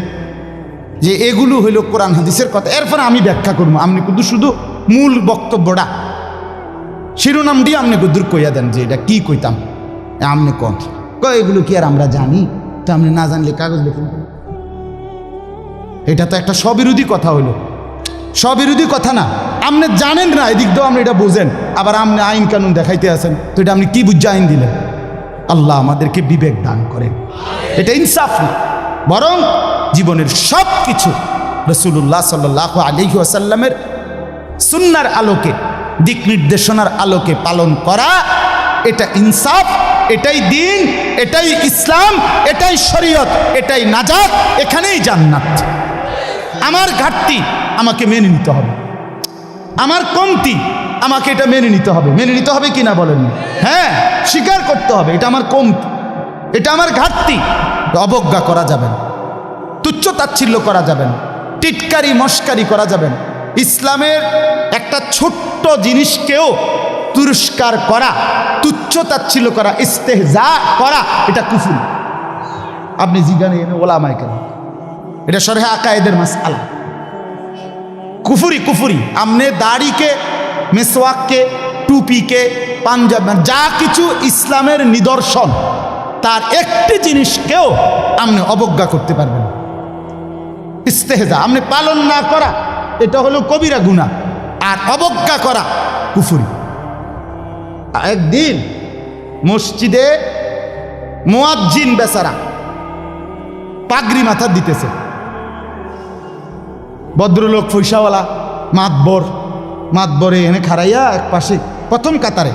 যে এগুলো হইল কোরআন হাদিসের কথা, এরপরে আমি ব্যাখ্যা করবো, আপনি কিন্তু শুধু মূল বক্তব্যটা শিরোনাম দিয়ে আপনি গুদ্দুর কইয়া দেন যে এটা কি কইতাম, আপনি কন এগুলো কি আর আমরা জানি? তো আপনি না জানলে কাগজ লিখুন। এটা তো একটা স্ববিরোধী কথা হইল, স্ববিরোধী কথা না, আপনি জানেন না, এদিক দিয়েও আপনি এটা বুঝেন, আবার আপনি আইন কানুন দেখাইতে আছেন, তো এটা আপনি কি বুঝে আইন দিলেন? আল্লাহ আমাদেরকে বিবেক দান করেন, এটা ইনসাফ না, বরং জীবনের সব কিছু রাসূলুল্লাহ সাল্লাল্লাহু আলাইহি ওয়াসাল্লামের সুন্নাহর আলোকে, দিক নির্দেশনার আলোকে পালন করা, এটা ইনসাফ, এটাই দ্বীন, এটাই ইসলাম, এটাই শরীয়ত, এটাই নাজাত, এখানেই জান্নাত। আমার ঘাটতি আমাকে মেনে নিতে হবে, আমার কমতি আমাকে এটা মেনে নিতে হবে, মেনে নিতে হবে কিনা বলেন? হ্যাঁ, স্বীকার করতে হবে এটা আমার কমতি, এটা আমার ঘাটতি। অবজ্ঞা করা যাবে না, তুচ্ছ তাচ্ছিল্য করা যাবে না, টিটকারি মস্কারি করা যাবে না। ইসলামের একটা ছোট্ট জিনিসকেও তিরস্কার করা, তুচ্ছ তাচ্ছিল্য করা, ইস্তেহজা করা, এটা কুফর। আপনি জিজ্ঞাসা এনে ওলামায়ে কেরাম, এটা শরহে আকায়েদের মাসআলা, কুফরি। আপনি দাড়িকে, মেসওয়াককে, টুপিকে, পাঞ্জাব, যা কিছু ইসলামের নিদর্শন, তার একটি জিনিসকেও আপনি অবজ্ঞা করতে পারবেন না। ইস্তেহজা আপনি পালন না করা, এটা হলো কবিরা গুনাহ, আর অবজ্ঞা করা কুফরি। একদিন মসজিদে মুয়াজ্জিন বেচারা পাগড়ি মাথা দিতেছে, ভদ্রলোক পয়সাওয়ালা মাতবরে এনে খাড়াইয়া এক পাশে প্রথম কাতারে,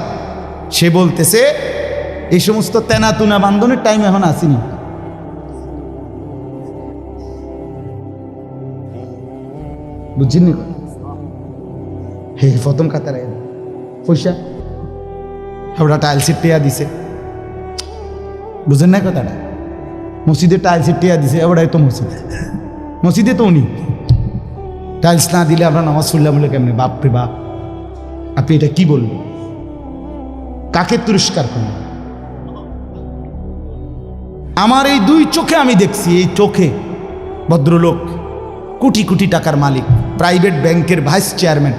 সে বলতেছে এই সমস্ত তেনাতুনা বান্ধনের টাইম এখন আসেনি, বুঝছেন? হে প্রথম কাতারে পয়সা ওরা টাইলসের টেয়া দিছে, বুঝেন না কথাটা? মসজিদে টাইলসের টেয়া দিছে, ওরাই তো মসজিদে তো উনি টাইলস না দিলে আমরা নামাজ পড়লাম বলে কেমনি? বাপরে বাপ, আপনি এটা কি বলবেন? কাকে তিরস্কার করলেন? আমার এই দুই চোখে আমি দেখছি, এই চোখে ভদ্রলোক কোটি কোটি টাকার মালিক, প্রাইভেট ব্যাংকের ভাইস চেয়ারম্যান,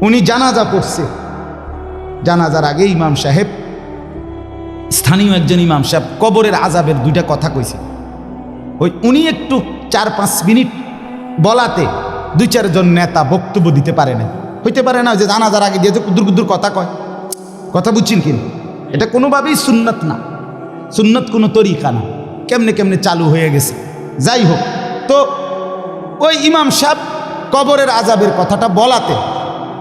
উনি জানাজা পড়ছে। জানাজার আগে ইমাম সাহেব, স্থানীয় একজন ইমাম সাহেব কবরের আযাবের দুইটা কথা কইছে। উনি একটু 4-5 মিনিট বলাতে 2-4 জন নেতা বক্তব্য দিতে পারে না, হইতে পারে না যে জানাজার আগে দিয়ে কুদুর কথা কয়। কথা বুঝছেন কিনা? এটা কোনোভাবেই সুন্নত না, সুন্নত কোনো তরিকা না, কেমনে চালু হয়ে গেছে। যাই হোক, তো ওই ইমাম সাহেব কবরের আযাবের কথাটা বলাতে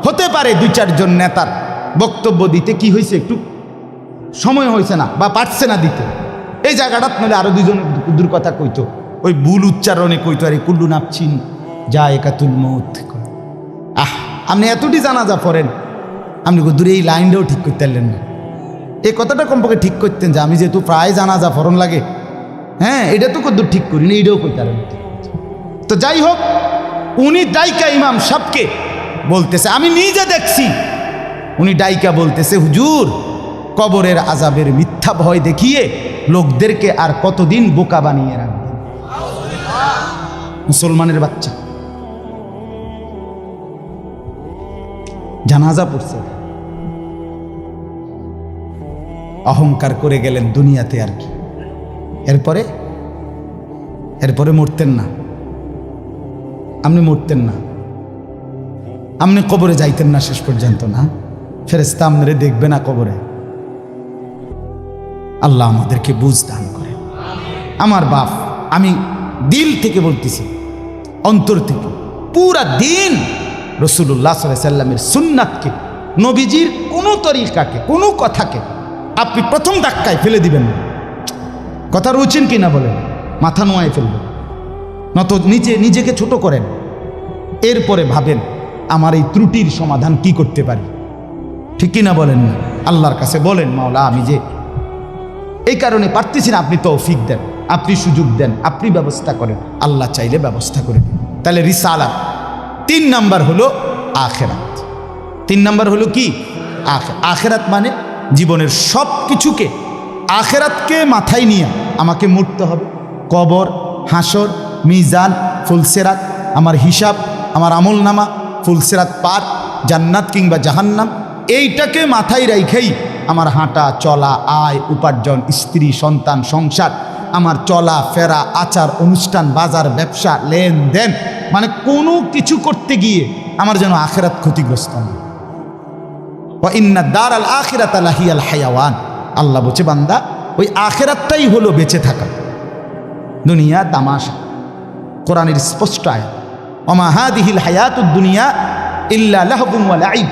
হতে পারে 2-4 জন নেতার বক্তব্য দিতে কি হয়েছে, একটু সময় হয়েছে না বা পারছে না দিতে। এই জায়গাটা নইলে আরো 2 জন কুদুর কথা কইতো, ওই ভুল উচ্চারণে কইতো, আরে কুল্লু নাফসিন যায়কাতুল মউত। আপনি এতটি জানাজা পড়েন, আপনি কুদুর এই লাইনটাও ঠিক করতে পারলেন না। এই কথাটা কমপক্ষে ঠিক করতেন যে আমি যেহেতু প্রায় জানাজা ফরন লাগে, হ্যাঁ এটা তো কুদুর ঠিক করি না, এইটাও কইতে পারেন। তো যাই হোক, উনি ডাইকা ইমাম সাহেবকে বলতেছে, আমি নিজে দেখছি, উনি ডাইকা বলতেছে, হুজুর কবরের আযাবের মিথ্যা ভয় দেখিয়ে লোকদেরকে আর কতদিন বোকা বানিয়ে রাখবেন? মুসলমানের বাচ্চা জানাজা পড়ছে, অহংকার করে গেলেন দুনিয়াতে, আর কি এরপরে মরতেন না, আপনি মরতেন না, আপনি কবরে যাইতেন না শেষ পর্যন্ত, না ফেরেশতা আপনারে দেখবে না কবরে, আল্লাহ আমাদেরকে বুঝ দান করে। আমার বাপ, আমি দিল থেকে বলতেছি, অন্তর থেকে, পুরা দিন রাসূলুল্লাহ সাল্লাল্লাহু আলাইহি সাল্লামের সুন্নাতকে, নবীজির কোনো তরিকাকে, কোনো কথাকে আপনি প্রথম ধাক্কায় ফেলে দিবেন না। কথা রুচেন কিনা বলেন, মাথা নোয়ায় ফেলবেন, নত নিজেকে ছোট করেন, এরপরে ভাবেন আমার এই ত্রুটির সমাধান কি করতে পারি। ঠিক কিনা বলেন না? আল্লাহর কাছে বলেন, মাওলা আমি যে এই কারণে পারতেছি না, আপনি তৌফিক দেন, আপনি সুযোগ দেন, আপনি ব্যবস্থা করেন। আল্লাহ চাইলে ব্যবস্থা করে দেন। তাহলে রিসালাত। 3 নাম্বার হলো আখিরাত। 3 নাম্বার হলো কি? আখিরাত মানে জীবনের সব কিছুকে, আখিরাতকে মাথায় নিয়ে আমাকে মরতে হবে। কবর, হাসর, মিজান, ফুলসেরাত, আমার হিসাব, আমার আমল নামা, ফুলসেরাত পার, জান্নাত কিংবা জাহান্নাম, এইটাকে মাথায় রাইখেই আমার হাঁটা চলা, আয় উপার্জন, স্ত্রী সন্তান, সংসার, আমার চলা ফেরা, আচার অনুষ্ঠান, বাজার ব্যবসা, লেনদেন, মানে কোনো কিছু করতে গিয়ে আমার যেন আখিরাত ক্ষতিগ্রস্ত না। ওয়া ইন্না দারাল আখিরাতা লাহিয়াল হায়াওয়ান। আল্লাহ বলছে, বান্দা ওই আখিরাতটাই হলো বেঁচে থাকা। দুনিয়া তামাশা। কোরআনের স্পষ্ট আয়াত, ওমা হাদিহিল হায়াতুদ দুনিয়া ইল্লা লাহবুন ওয়া লাইব।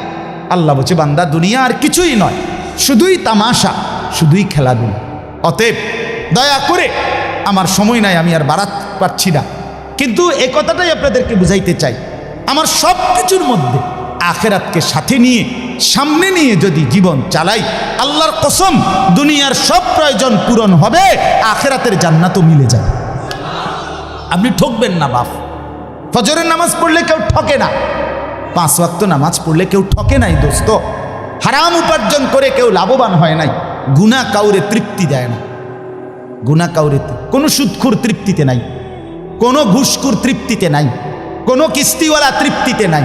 আল্লাহ বলছে, বান্দা দুনিয়া আর কিছুই নয়, শুধুই তামাশা, শুধুই খেলাধুলা। অতএব দয়া করে, আমার সময় নাই, আমি আর বাড়াতে পারছি না, কিন্তু এ কথাটাই আপনাদেরকে বুঝাইতে চাই, আমার সব কিছুর মধ্যে আখিরাতকে সাথে নিয়ে, সামনে নিয়ে যদি জীবন চালাই, আল্লাহর কসম দুনিয়ার সব প্রয়োজন পূরণ হবে, আখিরাতের জান্নাতও মিলে যাবে। আপনি ঠকবেন না বাপ। ফজরের নামাজ পড়লে কেউ ঠকে না, 5 ওয়াক্ত নামাজ পড়লে কেউ ঠকে নাই দোস্ত। হারাম উপার্জন করে কেউ লাভবান হয় নাই। গুনাহ কাউরে তৃপ্তি দেয় না। গুনাহ কাউরে, কোনো সুদখোর তৃপ্তিতে নাই, কোনো ঘুষখোর তৃপ্তিতে নাই, কোনো কিস্তিওয়ালা তৃপ্তিতে নাই।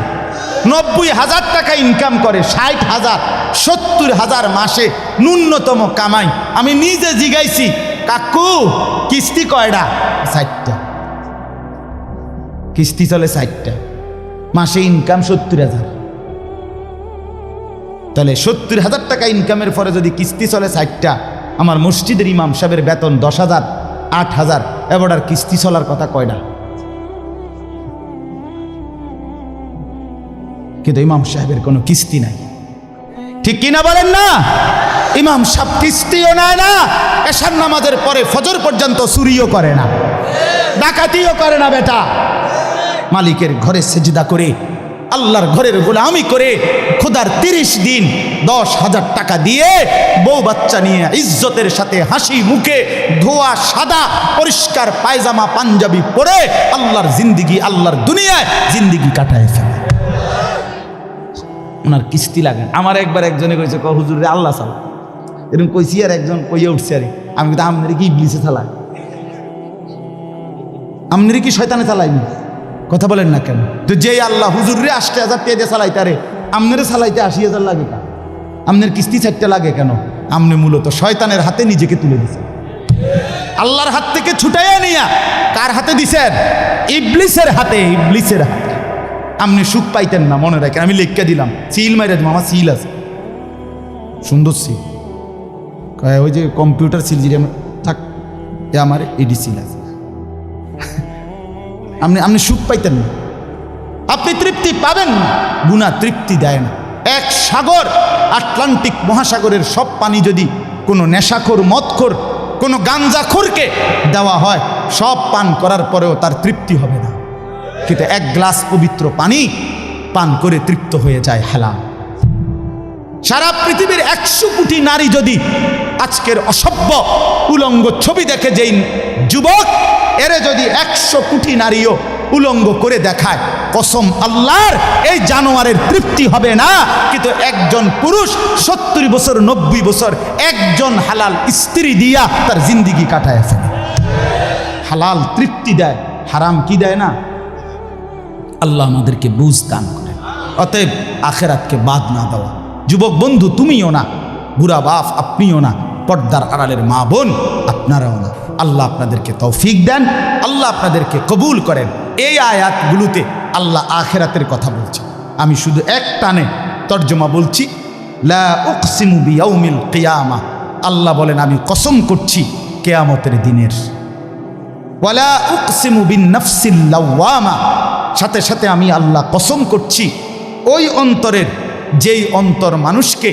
90,000 টাকা ইনকাম করে, 60,000, 70,000 মাসে ন্যূনতম কামাই। আমি নিজে জিগাইছি, কাকু কিস্তি কয়টা? 60টা। কিস্তি চলে 60টা, মাসে ইনকাম 70,000। তাহলে 70,000 টাকা ইনকামের পরে যদি কিস্তি চলে 60টা, আমার মসজিদের ইমাম সাহেবের বেতন 10,000, 8,000, এবার আর কিস্তি চলার কথা কয়টা? কিন্তু ইমাম সাহেবের কোনো কিস্তি নাই। ঠিক কিনা বলেন না? ইমাম সাহেব কিস্তিও নেয় না, এশার নামাজের পরে ফজর পর্যন্ত চুরিও করে না, ডাকাতিও করে না। বেটা মালিকের ঘরে সেজদা করে, আল্লাহর ঘরের গোলামি করে, খোদার 30 দিন 10,000 টাকা দিয়ে বউ বাচ্চা নিয়ে ইজ্জতের সাথে হাসি মুখে ধোয়া সাদা পরিষ্কার পায়জামা পাঞ্জাবি পরে আল্লাহর জিন্দিগি, আল্লাহর দুনিয়ায় জিন্দিগি কাটায় ফেলে। ওনার কিস্তি লাগে। আমার একবার একজনে কইছে, হুজুর রে আল্লাহ চালা, এরকম কইছি, আর একজন কইয়া উঠছে, আরে আমি কিন্তু আমনের কি ইবলিসে চালায়, আমনের কি শয়তানে চালাইনি? কথা বলেন না কেন? তো যেই আল্লাহ হুজুর রে 80,000 টাকা দিয়ে চালাইতে, আরে আমনের চালাইতে 80,000 লাগে কেন? আমনের কিস্তি 4টা লাগে কেন? আমনে মূলত শয়তানের হাতে নিজেকে তুলে দিছেন। আল্লাহর হাত থেকে ছুটাইয়া নিয়া কার হাতে দিছেন? ইবলিসের হাতে। ইবলিসের হাতে আপনি সুখ পাইতেন না, মনে রাখেন। আমি লিখকে দিলাম, সিল মাইরা দিলাম, আমার সিল আছে, সুন্দর সিল, ওই যে কম্পিউটার সিল যে থাক, আমার এডি সিল আছে। আপনি সুখ পাইতেন না, আপনি তৃপ্তি পাবেন না। গুনাহ তৃপ্তি দেয় না। এক সাগর, আটলান্টিক মহাসাগরের সব পানি যদি কোনো নেশাখোর, মদখোর, কোনো গাঞ্জাখোরকে দেওয়া হয়, সব পান করার পরেও তার তৃপ্তি হবে না। কিন্তু 1 গ্লাস পবিত্র পানি পান করে তৃপ্ত হয়ে যায় হালাল। সারা পৃথিবীর 100 কোটি নারী যদি আজকের অসভ্য উলঙ্গ ছবি দেখে, যেই যুবক এরে যদি 100 কোটি নারীও উলঙ্গ করে দেখায়, কসম আল্লাহর, এই জানোয়ারের তৃপ্তি হবে না। কিন্তু একজন পুরুষ 70 বছর 90 বছর একজন হালাল স্ত্রী দিয়া তার জিন্দিগি কাটায় ফেলে। হালাল তৃপ্তি দেয়, হারাম কি দেয় না? আল্লাহ আমাদেরকে বুঝ দান করে। অতএব আখিরাতকে বাদ না দেওয়া। যুবক বন্ধু তুমিও না, বুড়া বাপ আপনিও না, পর্দার আড়ালের মা বোন আপনারাও না। আল্লাহ আপনাদেরকে তৌফিক দেন, আল্লাহ আপনাদেরকে কবুল করেন। এই আয়াতগুলোতে আল্লাহ আখিরাতের কথা বলছে। আমি শুধু এক টানে তর্জমা বলছি, লা উকসিমু বিয়াউমিল কিয়ামা আল্লাহ বলেন আমি কসম করছি কিয়ামতের দিনের। ওয়ালা উকসিমু বিন নাফসিল লাওয়ামা, সাথে সাথে আমি আল্লাহ কসম করছি ওই অন্তরের, যেই অন্তর মানুষকে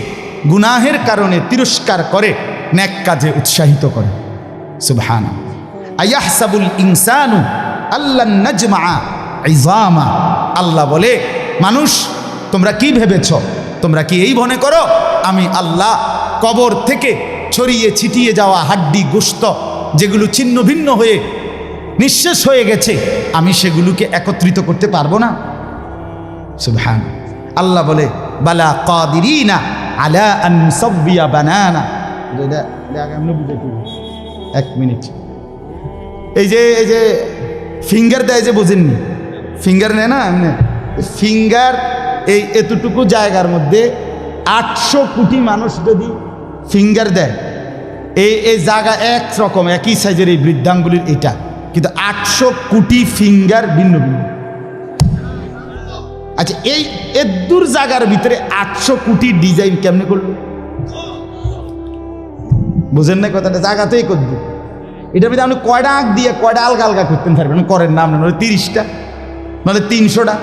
গুনাহের কারণে তিরস্কার করে, নেক কাজে উৎসাহিত করে। সুবহানাল্লাহ। আয়াহসাবুল ইনসানু আল্লান নাজমা ইজামা, আল্লাহ বলে মানুষ তোমরা কি ভেবেছ, তোমরা কি এই মনে করো আমি আল্লাহ কবর থেকে ছড়িয়ে ছিটিয়ে যাওয়া হাড্ডি গোশত যেগুলো ছিন্ন ভিন্ন হয়ে নিঃশেষ হয়ে গেছে, আমি সেগুলোকে একত্রিত করতে পারবো না? সুবহান। আল্লাহ বলে বালা কাদিরিনা আলা আন নুসাব্বিয়া বানানা। এক মিনিট, এই যে ফিঙ্গার দেয় যে, বুঝেননি? ফিঙ্গার নেয় না এমনি, ফিঙ্গার এই এতটুকু জায়গার মধ্যে 800 কোটি মানুষ যদি ফিঙ্গার দেয়, এই জায়গা একরকম একই সাইজের এই বৃদ্ধাঙ্গুলির এটা, কিন্তু 800 কোটি ফিঙ্গার ভিন্ন ভিন্ন। আচ্ছা, এই এদুর জায়গার ভিতরে 800 কোটি ডিজাইন কেমনে করলো? বুঝেন না কথাটা? জায়গা তো এই করবে, এটার ভিতরে আপনি কয়টা আঁক দিয়ে কয়টা আলগা আলগা করতে পারবেন? করেন না আপনার 30টা, মানে 300টা,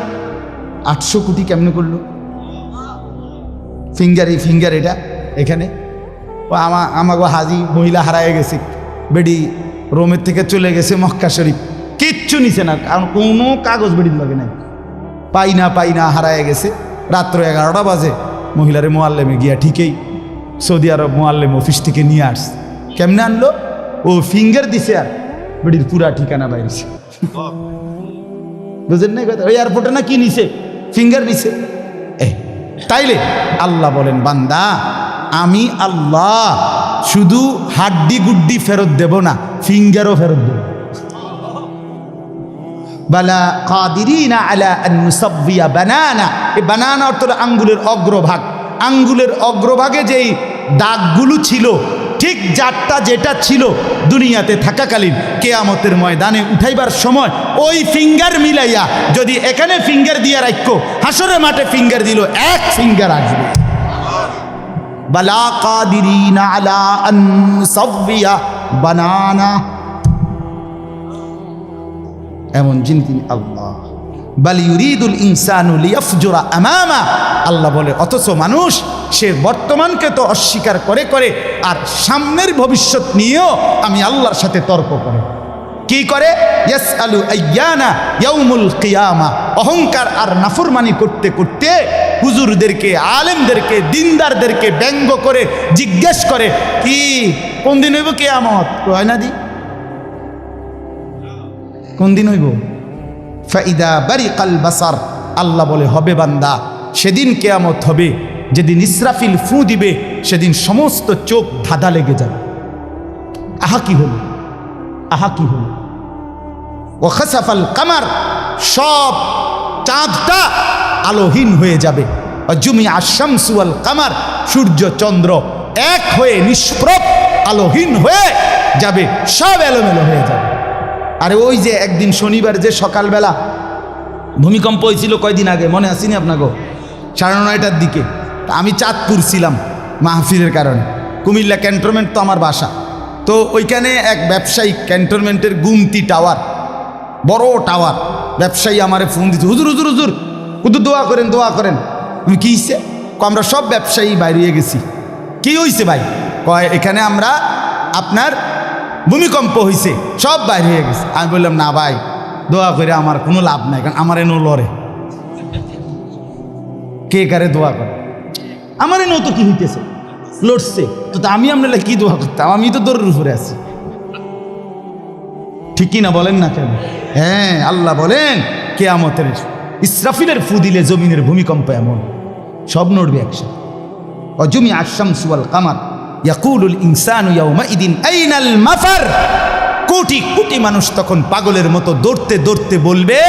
800 কোটি কেমনে করলো ফিঙ্গার? এই ফিঙ্গার এটা এখানে ও আমাগো হাজি মহিলা হারায় গেছে, বেডি রোমের থেকে চলে গেছে মক্কা শরীফ, কিচ্ছু নিছে না, কারণ কোনো কাগজ বেডির লাগে নাই, পাই না হারায় গেছে। রাত্র 11টা বাজে মহিলারে মোয়াল্লেমে গিয়া ঠিকই সৌদি আরব মোয়াল্লেম অফিস থেকে নিয়ে আসছে। কেমনে আনলো? ও ফিঙ্গার দিছে আর বেডির পুরা ঠিকানা বাইরেছে। বুঝেন না কথা? ওই এয়ারপোর্টে না কি নিছে? ফিঙ্গার নিছে। তাইলে আল্লাহ বলেন বান্দা আমি আল্লাহ শুধু হাড্ডি গুড্ডি ফেরত দেব না, ফিঙ্গারও ফেরত দেব। বালা কাদিরিনা আলা আন নুসাব্বিয়া বানানা, এই বানানা অর্থ আঙ্গুলের অগ্রভাগ। আঙ্গুলের অগ্রভাগে যেই দাগগুলো ছিল, ঠিক যারটা যেটা ছিল দুনিয়াতে থাকাকালীন, কিয়ামতের ময়দানে উঠাইবার সময় ওই ফিঙ্গার মিলাইয়া যদি এখানে ফিঙ্গার দিয়া রাখো, হাসরের মাঠে ফিঙ্গার দিল, এক ফিঙ্গার আসবে। বালা কাদিরিনা আলা আন নুসাব্বিয়া বানানা, এমন যিনি তিনি আল্লাহ। বাল ইউরিদুল ইনসানু লিয়াফজুরা আমামা, আল্লাহ বলে অথচ মানুষ সে বর্তমানকে তো অস্বীকার করে করে আর সামনের ভবিষ্যৎ নিয়েও আমি আল্লাহর সাথে তর্ক করে। কি করে? ইয়াসআলু আইয়ানা ইয়াউমুল কিয়ামা, অহংকার আর নাফরমানি করতে করতে হুজুরদেরকে, আলেমদেরকে, দিনদারদেরকে ব্যঙ্গ করে জিজ্ঞেস করে কি কোন দিন হইব কিয়ামত? হয় না দি কোন দিন হইব? ফাইদা বারিকাল বাসার, আল্লাহ বলে হবে বান্দা সেদিন কিয়ামত হবে যেদিন ইসরাফিল ফু দিবে, সেদিন সমস্ত চোখ ধাঁধা লেগে যাবে। আহা কি হলো, আহা কি হলো। ও খাসাফাল কামার, সব চাঁদটা আলোহীন হয়ে যাবে। জুমি আশামসু ওয়াল কামার, সূর্য চন্দ্র এক হয়ে নিষ্প্রভ আলোহীন হয়ে যাবে, সব এলোমেলো হয়ে যাবে। আরে ওই যে একদিন শনিবার যে সকালবেলা ভূমিকম্প হয়েছিল কয়দিন আগে, মনে আসেনি আপনাকে? 9:30টার দিকে আমি চাঁদপুর ছিলাম মাহফিলের কারণে। কুমিল্লা ক্যান্টনমেন্ট তো আমার বাসা, তো ওইখানে এক ব্যবসায়ী ক্যান্টনমেন্টের গুমতি টাওয়ার, বড় টাওয়ার, ব্যবসায়ী আমারে ফোন দিচ্ছে, হুজুর হুজুর হুজুর হুজুর দোয়া করেন দোয়া করেন। আমি কী হয়েছে? আমরা সব ব্যবসায়ী বাইরে গেছি। কি হয়েছে ভাই? কয় এখানে আমরা আপনার ভূমিকম্প হয়েছে, সব বাইরে হয়ে গেছে। আমি বললাম না ভাই, দোয়া করে আমার কোনো লাভ নাই, কারণ আমার এনো লড়ে, কে কারে দোয়া করে? আমার এনো তো কি হইতেছে, লড়ছে তো, আমি আপনার কি দোয়া করতাম? আমি তো দৌড়ের উপরে আছি, ঠিক কি না বলেন না কেন? হ্যাঁ, আল্লাহ বলেন কিয়ামতের ইসরাফিলের ফু দিলে জমিনের ভূমিকম্প এমন সব নড়বে একসাথে। অজুমি আশামসু ওয়াল কামার ইয়াকুলুল ইনসানু ইয়াউমাইদিন আইনাল মাফার, কোটি কোটি মানুষ তখন পাগলের মতো দৌড়তে দৌড়তে বলবে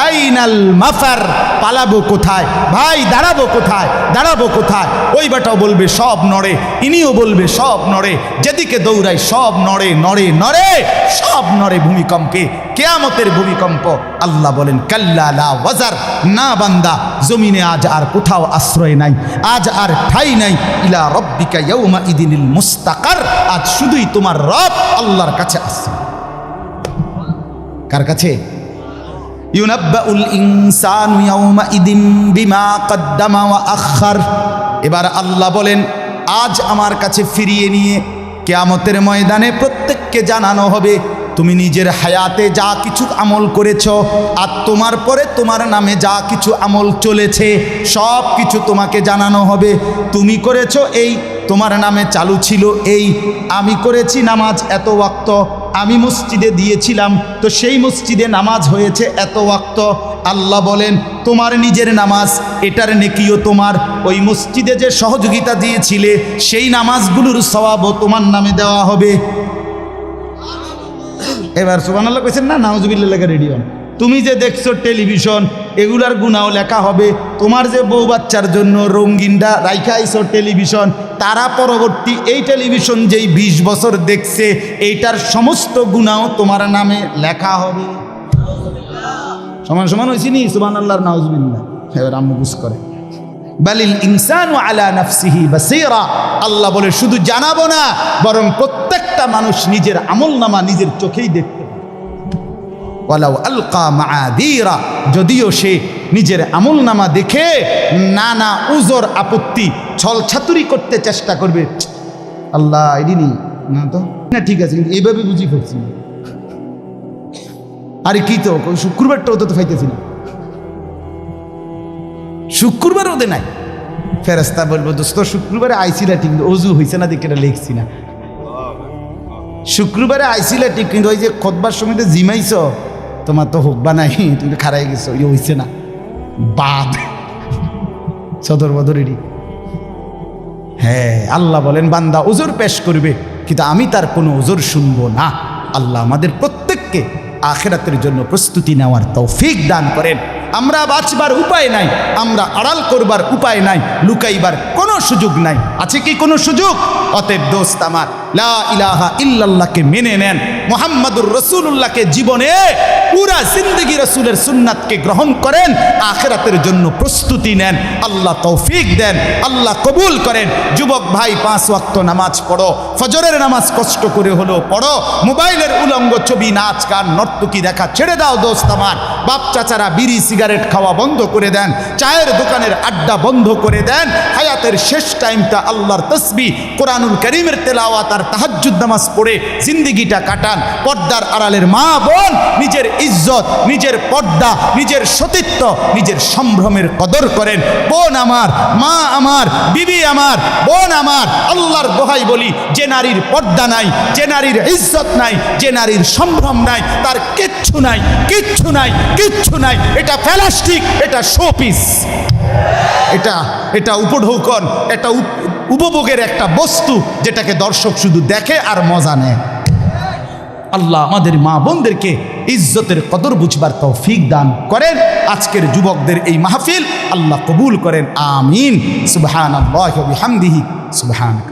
আইনাল মাফার, পালাবো কোথায় ভাই, দাঁড়াবো কোথায়, দাঁড়াবো কোথায়? ওই বেটাও বলবে সব নড়ে, ইনিও বলবে সব নড়ে, যেদিকে দৌড়াই সব নড়ে নড়ে নড়ে, সব নড়ে ভূমিকম্পে, কিয়ামতের ভূমিকম্প। আল্লাহ বলেন কাল্লা লা ওয়াজার, না বান্দা, জমিনে আজ আর কোথাও আশ্রয় নাই, আজ আর ঠাই নাই। ইলা রব্বিকা ইয়াউমা ইদিনিল মুস্তাকার, আজ শুধুই তোমার রব আল্লাহর কাছে আশ্রয়। কার কাছে? ইউনাব্বাউল ইনসানু ইয়াউমা ইদিন বিমা কদ্দামা ওয়া আখার। এবার আল্লাহ বলেন আজ আমার কাছে ফিরিয়ে নিয়ে কিয়ামতের ময়দানে প্রত্যেককে জানানো হবে তুমি নিজের হায়াতে যা কিছু আমল করেছ, আর তোমার পরে তোমার নামে যা কিছু আমল চলেছে সব কিছু তোমাকে জানানো হবে। তুমি করেছ এই, তোমার নামে চালু ছিল এই, আমি করেছি নামাজ এত ওয়াক্ত, আমি মসজিদে দিয়েছিলাম তো সেই মসজিদে নামাজ হয়েছে এত ওয়াক্ত। আল্লাহ বলেন তোমার নিজের নামাজ, এটার নেকিও তোমার, ওই মসজিদে যে সহযোগিতা দিয়েছিলে সেই নামাজগুলোর সওয়াবও তোমার নামে দেওয়া হবে। এবার সুবহানাল্লাহ কইছেন না, নাউজুবিল্লাহ লেখা রেডি হন। তুমি যে দেখছো টেলিভিশন, এগুলার গুনাও লেখা হবে। তোমার যে বউ বাচ্চার জন্য রঙিনটা রাইখা আইছো টেলিভিশন, তারা পরবর্তী এই টেলিভিশন যেই 20 বছর দেখছে এইটার সমস্ত গুনাও তোমার নামে লেখা হবে। সমান সমান হয়েছি নি? সুবহানাল্লাহ নাউজুবিল্লাহ। এবার আম্মু বুঝ করে বালিল ইনসানু আলা নাফসিহি বাসীরা। আল্লাহ বলে শুধু জানাবো না, বরং প্রত্যেকটা মানুষ নিজের আমলনামা নিজের চোখেই দেখতে পাবে। ওয়ালাউ আলকা মাআযীরা, যদিও সে নিজের আমলনামা দেখে নানা উজর আপত্তি ছলছাতুরি করতে চেষ্টা করবে, আল্লাহ এদিনই না তো না, ঠিক আছে কিন্তু এইভাবে বুঝি করছি, আরে কি তো শুক্রবারটাও তো ফাইতেছি না, শুক্রবার ওদের নাই। ফেরেশতা বলবো দোস্ত শুক্রবারে আইসিলা ঠিক, অজু হয়েছে না দেখে এটা লিখছি না। শুক্রবারে আইসিলা ঠিক, কিন্তু ওই যে খোদবার সময় তো জিমাইছ, তোমার তো হোক বা নাই, তুমি খারাই গেছো, ইয়ে হয়েছে না, বাদ সদর বদরেরই। হ্যাঁ, আল্লাহ বলেন বান্দা ওজোর পেশ করবে, কিন্তু আমি তার কোনো ওজোর শুনবো না। আল্লাহ আমাদের প্রত্যেককে আখিরাতের জন্য প্রস্তুতি নেওয়ার তৌফিক দান করেন। আমরা বাঁচবার উপায় নাই, আমরা আড়াল করবার উপায় নাই, লুকাইবার কোনো সুযোগ নাই। আছে কি কোনো সুযোগ? অতএব দোস্ত আমার, লা ইলাহা ইল্লাল্লাহকে মেনে নেন, মুহাম্মাদুর রাসূলুল্লাহকে জীবনে পুরা জিন্দেগি রাসূলের সুন্নাতকে গ্রহণ করেন, আখিরাতের জন্য প্রস্তুতি নেন। আল্লাহ তৌফিক দেন, আল্লাহ কবুল করেন। যুবক ভাই 5 ওয়াক্ত নামাজ পড়ো, ফজরের নামাজ কষ্ট করে হলেও পড়ো। মোবাইলের উলঙ্গ ছবি, নাচ গান, নর্তকী দেখা ছেড়ে দাও দোস্ত আমার। বাপ চাচারা বিড়ি সিগারেট খাওয়া বন্ধ করে দেন, চায়ের দোকানের আড্ডা বন্ধ করে দেন। হায়াতের শেষ টাইমটা আল্লাহর তাসবিহ, কোরআনুল কারীমের তেলাওয়াত আর তাহাজ্জুদ নামাজ পড়ে জিন্দেগিটা কাটান। পর্দার আড়ালের মা বোন নিজের ইজ্জত, নিজের পর্দা, নিজের সতীত্ব, নিজের সম্ভ্রমের কদর করেন। বোন আমার, মা আমার, বিবি আমার, বোন আমার, আল্লাহর দোহাই বলি, যে নারীর পর্দা নাই, যে নারীর ইজ্জত নাই, যে নারীর সম্ভ্রম নাই, তার কিচ্ছু নাই, কিচ্ছু নাই, কিচ্ছু নাই। এটা প্লাস্টিক, এটা শোপিস, এটা উপঢৌকন, এটা উপভোগের একটা বস্তু, যেটাকে দর্শক শুধু দেখে আর মজা নেয়। আল্লাহ আমাদের মা বোনদেরকে ইজ্জতের কদর বুঝবার তৌফিক দান করেন। আজকের যুবকদের এই মাহফিল আল্লাহ কবুল করেন, আমিন। সুবহানাল্লাহি ওয়া বিহামদিহি, সুবহানাক।